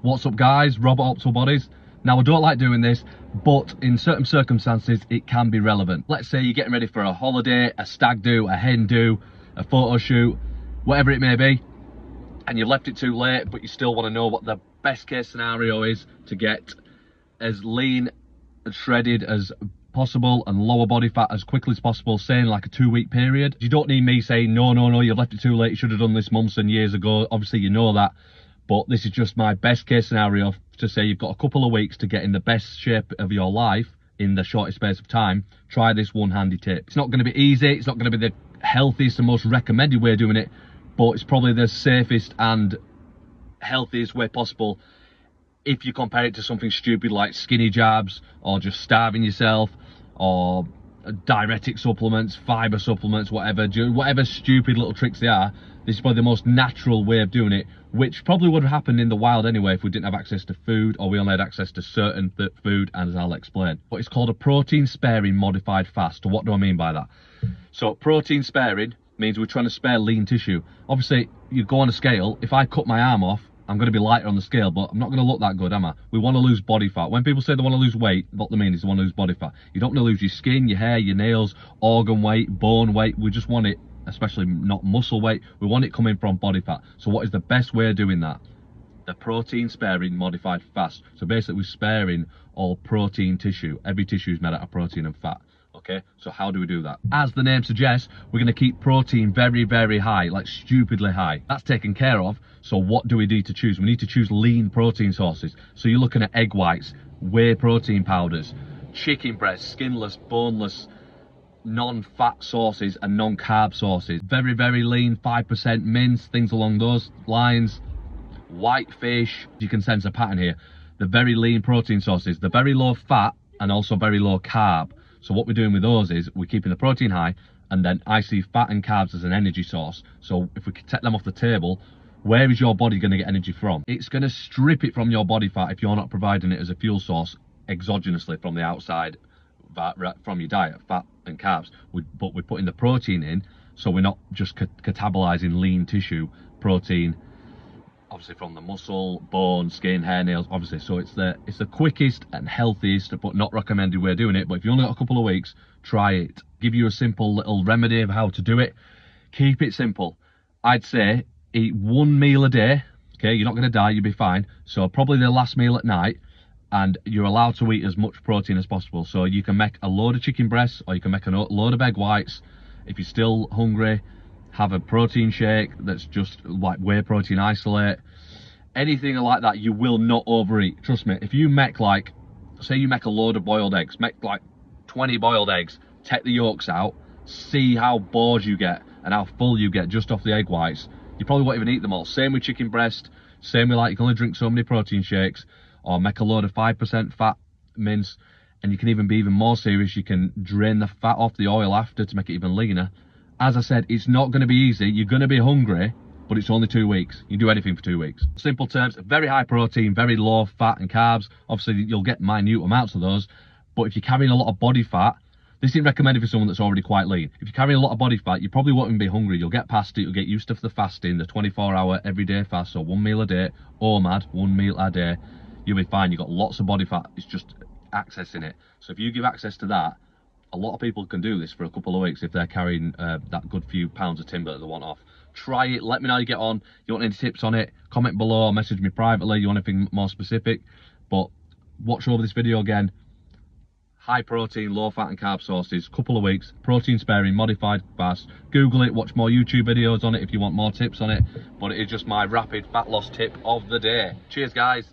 What's up guys, Robert Optimal Bodies. Now I don't like doing this, but in certain circumstances it can be relevant. Let's say you're getting ready for a holiday, a stag do, a hen do, a photo shoot, whatever it may be, and you've left it too late, but you still want to know what the best case scenario is to get as lean and shredded as possible and lower body fat as quickly as possible, say in like a 2-week period. You don't need me saying, no, you've left it too late, you should have done this months and years ago. Obviously you know that. But this is just my best case scenario to say you've got a couple of weeks to get in the best shape of your life in the shortest space of time. Try this one handy tip. It's not going to be easy. It's not going to be the healthiest and most recommended way of doing it, but it's probably the safest and healthiest way possible if you compare it to something stupid like skinny jabs or just starving yourself or diuretic supplements, fiber supplements, whatever stupid little tricks they are. This is probably the most natural way of doing it, which probably would have happened in the wild anyway if we didn't have access to food, or we only had access to certain food, as I'll explain. But it's called a protein sparing modified fast. So what do I mean by that? So protein sparing means we're trying to spare lean tissue. Obviously you go on a scale, if I cut my arm off, I'm going to be lighter on the scale, but I'm not going to look that good, am I? We want to lose body fat. When people say they want to lose weight, what they mean is they want to lose body fat. You don't want to lose your skin, your hair, your nails, organ weight, bone weight. We just want it, especially not muscle weight, we want it coming from body fat. So what is the best way of doing that? The protein sparing modified fast. So basically we're sparing all protein tissue. Every tissue is made out of protein and fat. Okay, so how do we do that? As the name suggests, we're going to keep protein very, very high, like stupidly high. That's taken care of. So what do we need to choose? We need to choose lean protein sources. So you're looking at egg whites, whey protein powders, chicken breast, skinless, boneless, non-fat sources and non-carb sources. Very, very lean, 5% mince, things along those lines. White fish, you can sense a pattern here. The very lean protein sources, the very low fat and also very low carb. So what we're doing with those is we're keeping the protein high, and then I see fat and carbs as an energy source. So if we could take them off the table, where is your body going to get energy from? It's going to strip it from your body fat if you're not providing it as a fuel source exogenously from the outside, from your diet, fat and carbs. But we're putting the protein in, so we're not just catabolizing lean tissue protein, obviously from the muscle, bone, skin, hair, nails, obviously. So it's the quickest and healthiest but not recommended way of doing it. But if you only got a couple of weeks, try it. Give you a simple little remedy of how to do it. Keep it simple. I'd say eat one meal a day. Okay, you're not going to die, you'll be fine. So probably the last meal at night, and you're allowed to eat as much protein as possible. So you can make a load of chicken breasts, or you can make a load of egg whites. If you're still hungry, have a protein shake that's just like whey protein isolate. Anything like that, you will not overeat. Trust me, if you make like, say you make a load of boiled eggs, make like 20 boiled eggs, take the yolks out, see how bored you get and how full you get just off the egg whites. You probably won't even eat them all. Same with chicken breast, same with like you can only drink so many protein shakes, or make a load of 5% fat mince. And you can even be even more serious, you can drain the fat off the oil after to make it even leaner. As I said, it's not going to be easy. You're going to be hungry, but it's only 2 weeks. You can do anything for 2 weeks. Simple terms, very high protein, very low fat and carbs. Obviously, you'll get minute amounts of those. But if you're carrying a lot of body fat, this isn't recommended for someone that's already quite lean. If you're carrying a lot of body fat, you probably won't even be hungry. You'll get past it. You'll get used to the fasting, the 24-hour everyday fast. So 1 meal a day, OMAD, 1 meal a day. You'll be fine. You've got lots of body fat. It's just accessing it. So if you give access to that, a lot of people can do this for a couple of weeks if they're carrying that good few pounds of timber that they want off. Try it, let me know how you get on. You want any tips on it, comment below or message me privately. You want anything more specific, but watch over this video again. High protein, low fat and carb sources, couple of weeks, protein sparing, modified fast. Google it, watch more YouTube videos on it if you want more tips on it. But it is just my rapid fat loss tip of the day. Cheers guys.